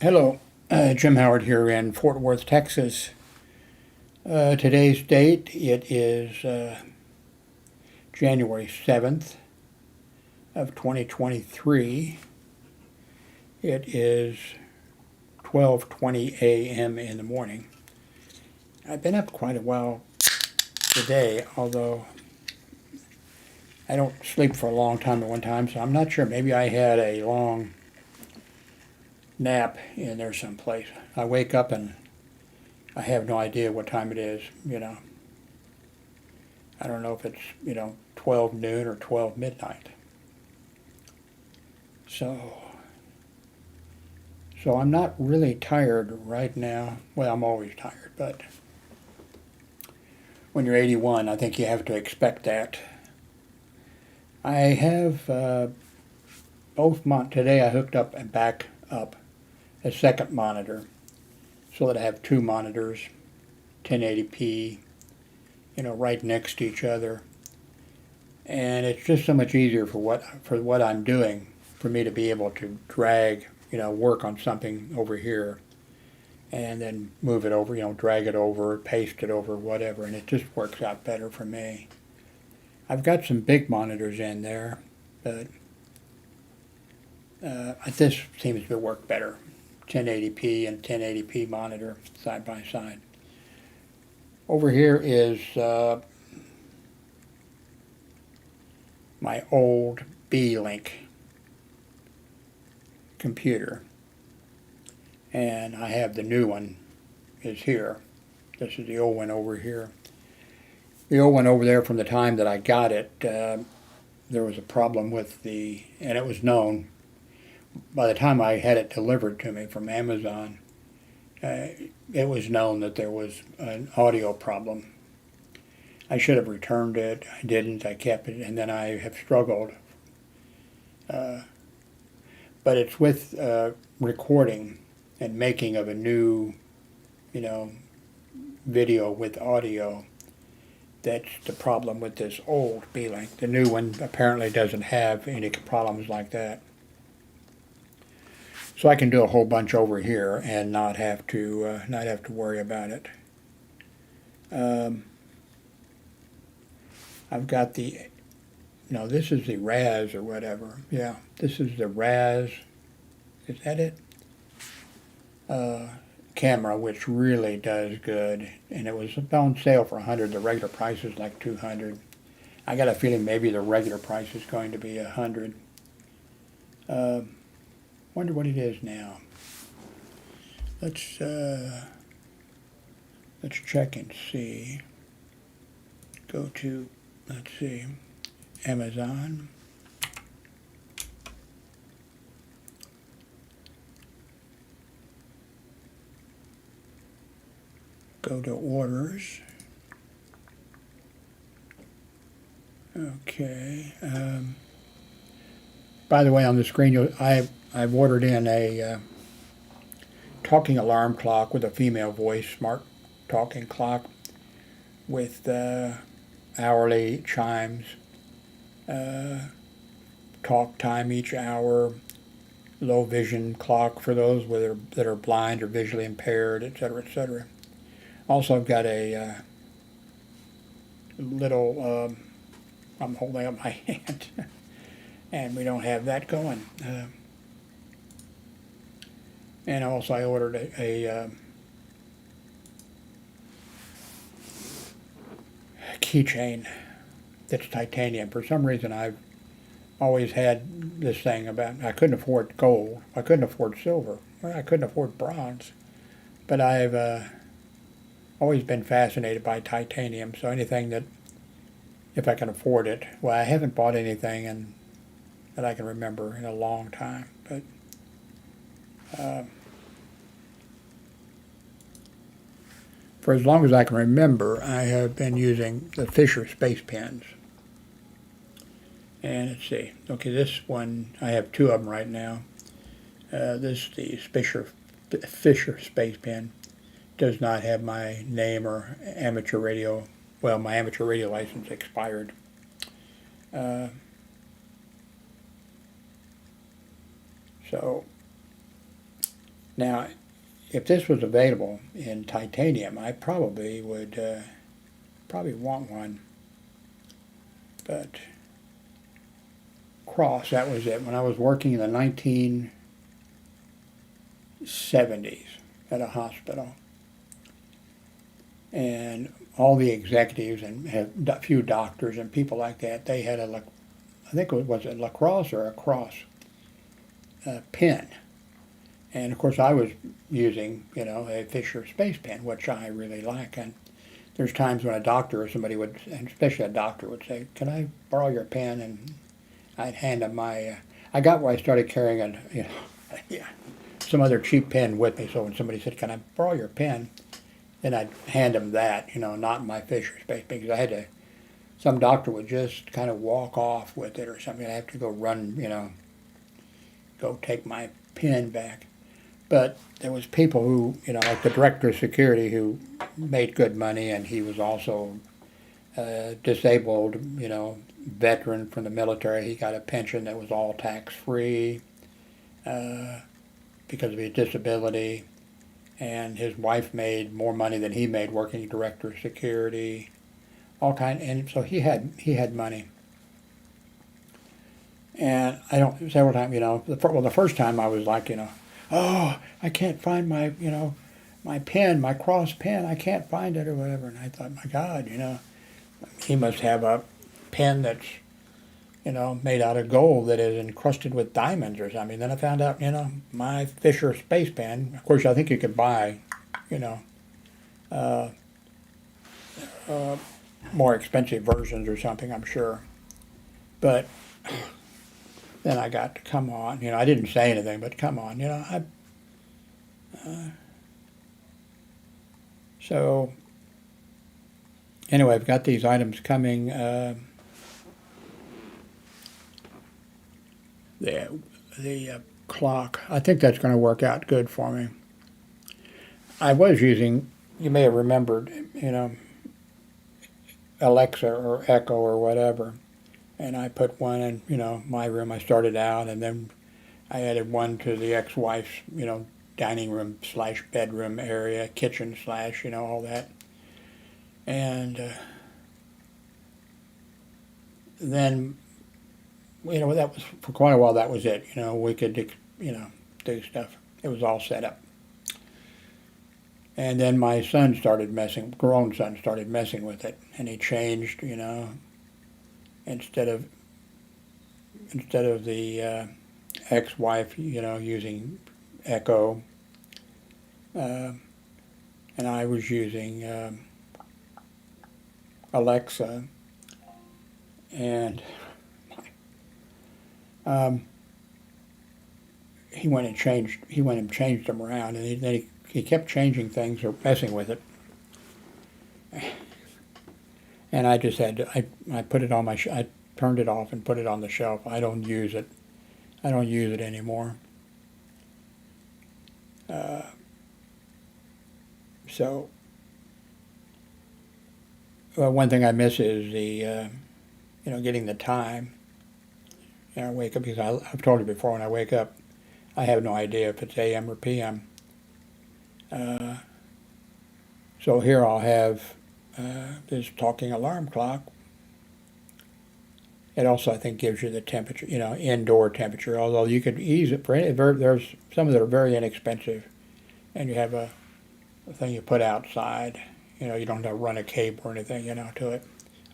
Hello, Jim Howard here in Fort Worth, Texas. Today's date, it is January 7th of 2023. It is 12:20 a.m. in the morning. I've been up quite a while today, although I don't sleep for a long time at one time, so I'm not sure. Maybe I had a long nap in there someplace. I wake up and I have no idea what time it is. I don't know if it's 12 noon or 12 midnight. So, so I'm not really tired right now. Well, I'm always tired, but when you're 81, I think you have to expect that. I have today I hooked up and back up a second monitor so that I have two monitors, 1080p, right next to each other. And it's just so much easier for what I'm doing for me to be able to drag, work on something over here and then move it over, drag it over, paste it over, whatever, and it just works out better for me. I've got some big monitors in there, but this seems to work better. 1080p and 1080p monitor side by side. Over here is my old B-Link computer, and I have the new one is here. This is the old one over here. The old one over there, from the time that I got it, there was a problem with and it was known by the time I had it delivered to me from Amazon. It was known that there was an audio problem. I should have returned it. I didn't. I kept it, and then I have struggled. But it's with recording and making of a new, you know, video with audio. That's the problem with this old B-Link. The new one apparently doesn't have any problems like that. So I can do a whole bunch over here and not have to worry about it. I've got this is the Raz or whatever. Yeah, this is the Raz. Is that it? Camera, which really does good, and it was on sale for $100. The regular price is like $200. I got a feeling maybe the regular price is going to be $100. Wonder what it is now. Let's check and see. Go to, let's see, Amazon. Go to orders. Okay. By the way, on the screen, I've ordered in a talking alarm clock with a female voice, smart talking clock with hourly chimes, talk time each hour, low vision clock for those that are blind or visually impaired, etc., etc. Also, I've got a little. I'm holding up my hand, and we don't have that going. And also, I ordered a keychain that's titanium. For some reason, I've always had this thing about I couldn't afford gold, I couldn't afford silver, well, I couldn't afford bronze, but I've always been fascinated by titanium. So anything that, if I can afford it, well, I haven't bought anything that I can remember in a long time, but for as long as I can remember, I have been using the Fisher Space Pens. And let's see. Okay, this one, I have two of them right now. This, the Fisher Space Pen, does not have my name or amateur radio. Well, my amateur radio license expired. So Now, if this was available in titanium, I probably would probably want one. But cross, that was it. When I was working in the 1970s at a hospital, and all the executives and a few doctors and people like that, they had I think it was a lacrosse or a cross pen. And of course I was using, a Fisher Space Pen, which I really like. And there's times when a doctor or somebody would, and especially a doctor, would say, "Can I borrow your pen?" And I'd hand them my, I got where I started carrying some other cheap pen with me. So when somebody said, "Can I borrow your pen?" then I'd hand them that, not my Fisher Space Pen, because I had to, some doctor would just kind of walk off with it or something. I'd have to go run, go take my pen back. But there was people who, like the director of security, who made good money, and he was also disabled, veteran from the military. He got a pension that was all tax-free because of his disability. And his wife made more money than he made working director of security, and so he had money. And several times, the first time I was like, "Oh, I can't find my, my pen, my cross pen, I can't find it," or whatever. And I thought, my God, he must have a pen that's, made out of gold that is encrusted with diamonds or something. Then I found out, my Fisher Space Pen, of course, I think you could buy, more expensive versions or something, I'm sure. But then I got to, come on, I didn't say anything, but come on, so anyway, I've got these items coming. The clock, I think that's going to work out good for me. I was using, you may have remembered, Alexa or Echo or whatever, and I put one in, my room. I started out, and then I added one to the ex-wife's, dining room / bedroom area, kitchen / all that. And then, that was, for quite a while, that was it. We could, do stuff. It was all set up. And then my grown son started messing with it, and he changed, instead of the ex-wife, using Echo, and I was using Alexa, and he went and changed them around, and then he kept changing things or messing with it. And I just had to, I put it on I turned it off and put it on the shelf. I don't use it. I don't use it anymore. So one thing I miss is the, getting the time. I wake up, because I've told you before, when I wake up, I have no idea if it's AM or PM. So here I'll have this talking alarm clock. It also, I think, gives you the temperature, indoor temperature, although you could ease it there's some that are very inexpensive, and you have a thing you put outside. You don't have to run a cable or anything, to it.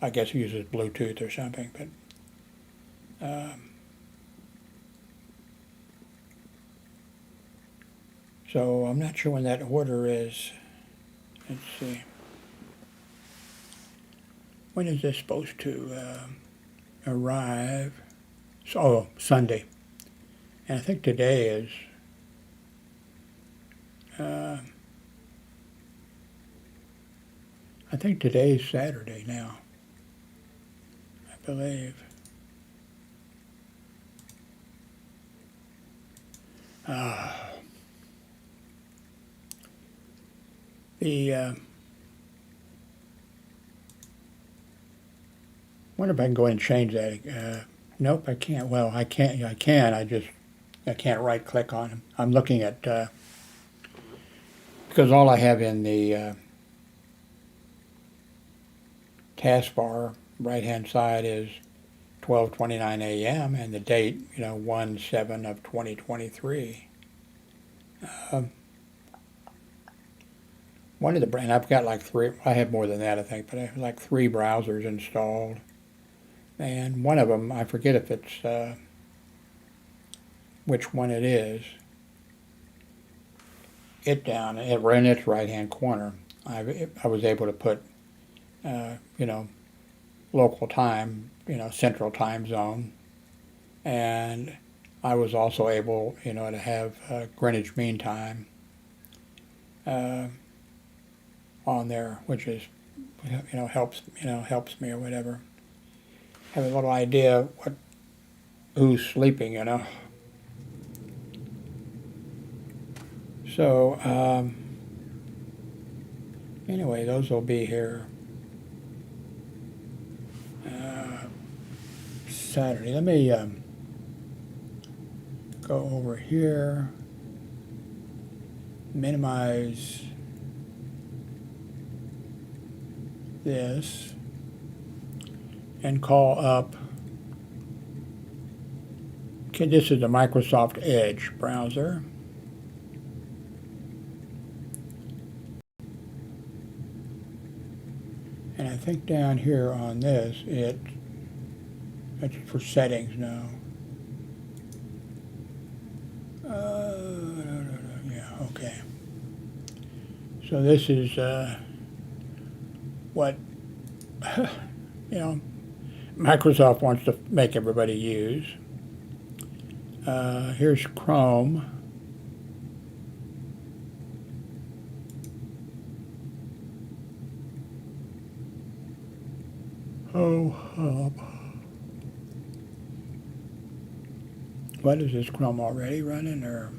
I guess it uses Bluetooth or something, but so I'm not sure when that order is. Let's see. When is this supposed to arrive? So, Sunday. And I think today is I think today's Saturday now, I believe. Wonder if I can go ahead and change that. Nope, I can't. Well, I can. I can't right click on them. I'm looking at because all I have in the taskbar right hand side is 12:29 a.m. and the date, 1/7 of 2023. One of the brand, I've got like three. I have more than that, I think, but I have like three browsers installed, and one of them, I forget if it's which one it is. It down in its right hand corner, I was able to put local time, central time zone, and I was also able to have Greenwich Mean Time on there, which is helps me or whatever. Have a little idea who's sleeping, So anyway, those will be here Saturday. Let me go over here, minimize this, and call up. Okay, this is the Microsoft Edge browser. And I think down here on this, it's for settings now. Yeah, okay. So this is what Microsoft wants to make everybody use. Here's Chrome. What is this Chrome already running, or?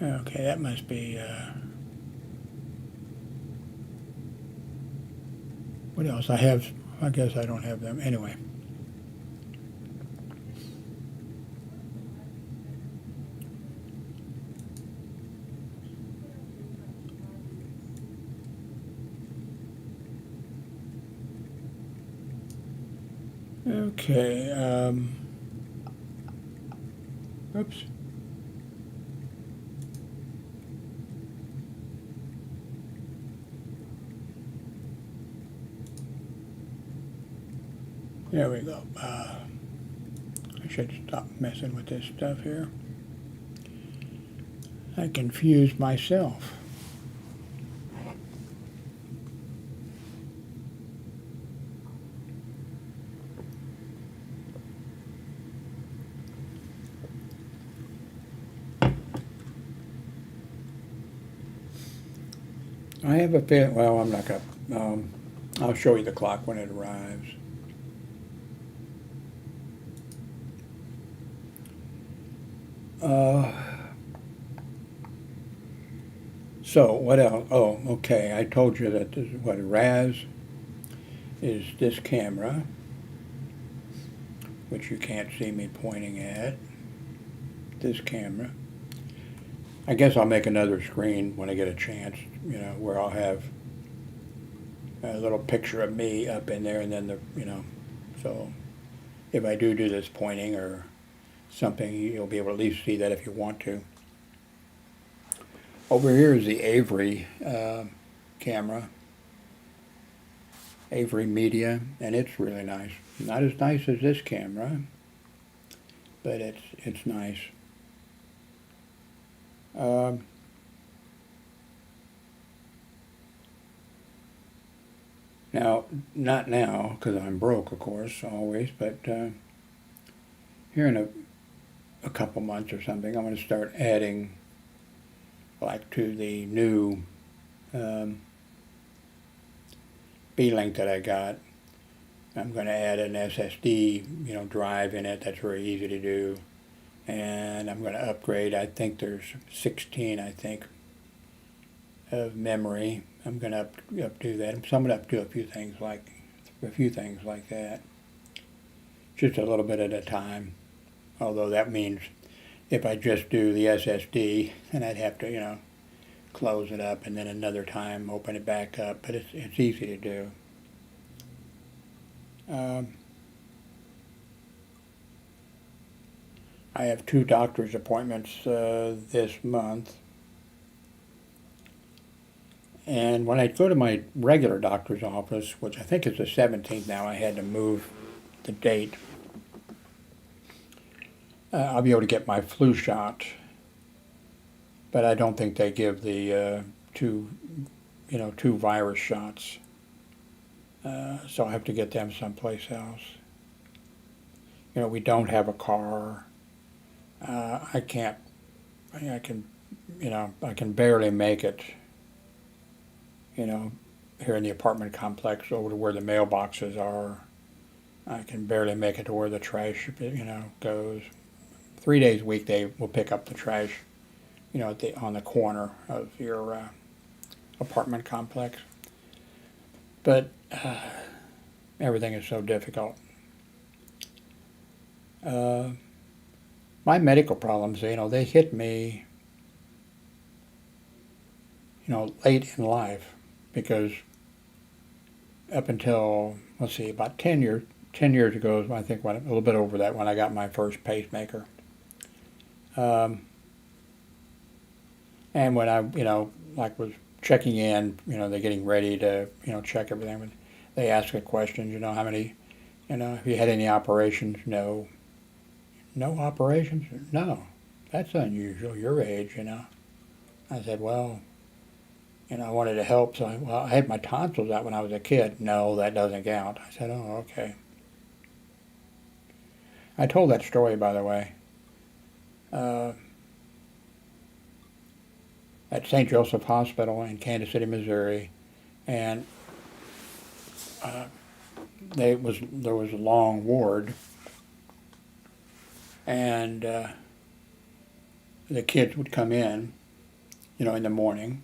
Okay, that must be, what else? I guess I don't have them. Anyway. Okay, oops. There we go. I should stop messing with this stuff here. I confused myself. I have a feeling, well, I'm not going to, I'll show you the clock when it arrives. So what else? Oh, okay, I told you that this is what RAS is, this camera, which you can't see me pointing at, this camera. I guess I'll make another screen when I get a chance, where I'll have a little picture of me up in there, and then so if I do this pointing or something, you'll be able to at least see that if you want to. Over here is the Avery camera, Avery Media, and it's really nice. Not as nice as this camera, but it's nice. Now, not now, because I'm broke, of course, always, but here in a couple months or something, I'm going to start adding, like, to the new B-Link that I got. I'm going to add an SSD, drive in it. That's very easy to do. And I'm going to upgrade. I think there's 16, I think, of memory. I'm going to updo that. So I'm going to updo a few things like that. just a little bit at a time. Although that means if I just do the SSD, then I'd have to, close it up and then another time open it back up. But it's easy to do. I have 2 doctor's appointments this month. And when I go to my regular doctor's office, which I think is the 17th now, I had to move the date. I'll be able to get my flu shot, but I don't think they give the 2 virus shots. So I have to get them someplace else. We don't have a car. I can barely make it, here in the apartment complex over to where the mailboxes are. I can barely make it to where the trash, goes. 3 days a week they will pick up the trash, on the corner of your apartment complex. But everything is so difficult. My medical problems, they hit me, late in life, because up until, about 10 years ago, I think, a little bit over that, when I got my first pacemaker. And when I, was checking in, they're getting ready to, check everything, they ask a question, how many, have you had any operations? No. No operations? No. That's unusual, your age, I said, well, I wanted to help, so I had my tonsils out when I was a kid. No, that doesn't count. I said, oh, okay. I told that story, by the way, at St. Joseph Hospital in Kansas City, Missouri, and there was a long ward, and the kids would come in, in the morning,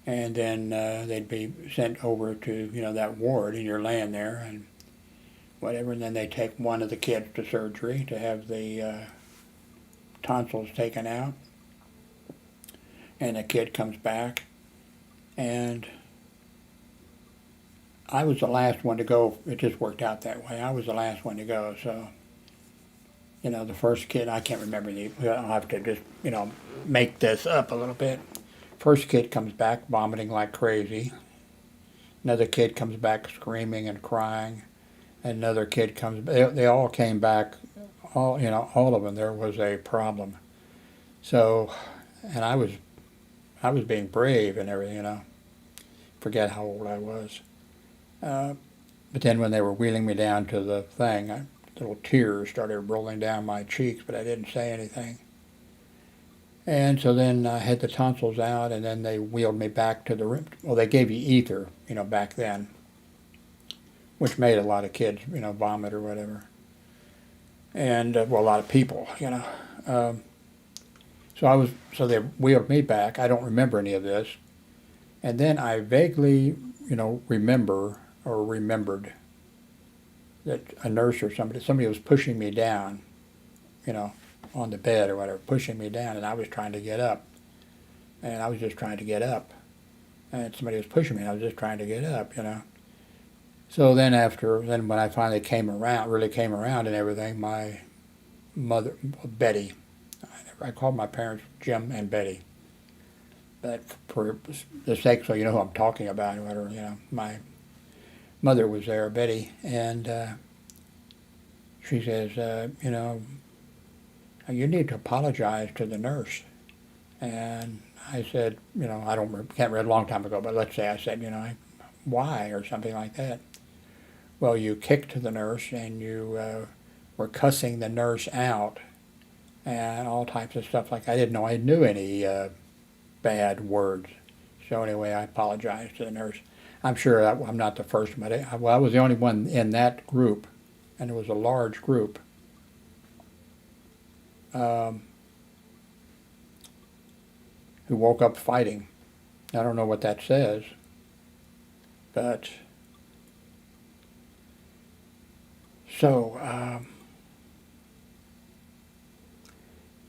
and then they'd be sent over to, that ward, and you're laying there and whatever, and then they take one of the kids to surgery to have the tonsils taken out, and the kid comes back, and I was the last one to go. It just worked out that way. I was the last one to go, so, the first kid, I can't remember I'll have to just, make this up a little bit. First kid comes back vomiting like crazy. Another kid comes back screaming and crying. Another kid comes, they all came back, all of them, there was a problem. So, and I was being brave and everything, forget how old I was. But then when they were wheeling me down to the thing, little tears started rolling down my cheeks, but I didn't say anything. And so then I had the tonsils out, and then they wheeled me back to the room. Well, they gave you ether, back then, which made a lot of kids, vomit or whatever. And, a lot of people, So they wheeled me back. I don't remember any of this. And then I vaguely, remembered that a nurse or somebody was pushing me down, on the bed or whatever, pushing me down, and I was trying to get up. And I was just trying to get up. And somebody was pushing me, and I was just trying to get up, So then when I finally really came around and everything, my mother, Betty, I called my parents Jim and Betty. But for the sake, so you know who I'm talking about, whatever, my mother was there, Betty, and she says, you need to apologize to the nurse. And I said, can't remember, a long time ago, but let's say I said, why, or something like that. Well, you kicked the nurse, and you were cussing the nurse out, and all types of stuff like that. I didn't know I knew any bad words. So anyway, I apologized to the nurse. I'm sure I'm not the first one. I was the only one in that group, and it was a large group. Who woke up fighting. I don't know what that says, but So,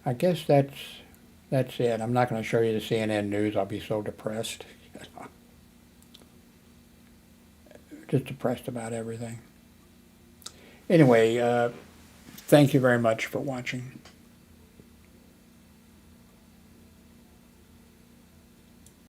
I guess that's it. I'm not going to show you the CNN news. I'll be so depressed. Just depressed about everything. Anyway, thank you very much for watching.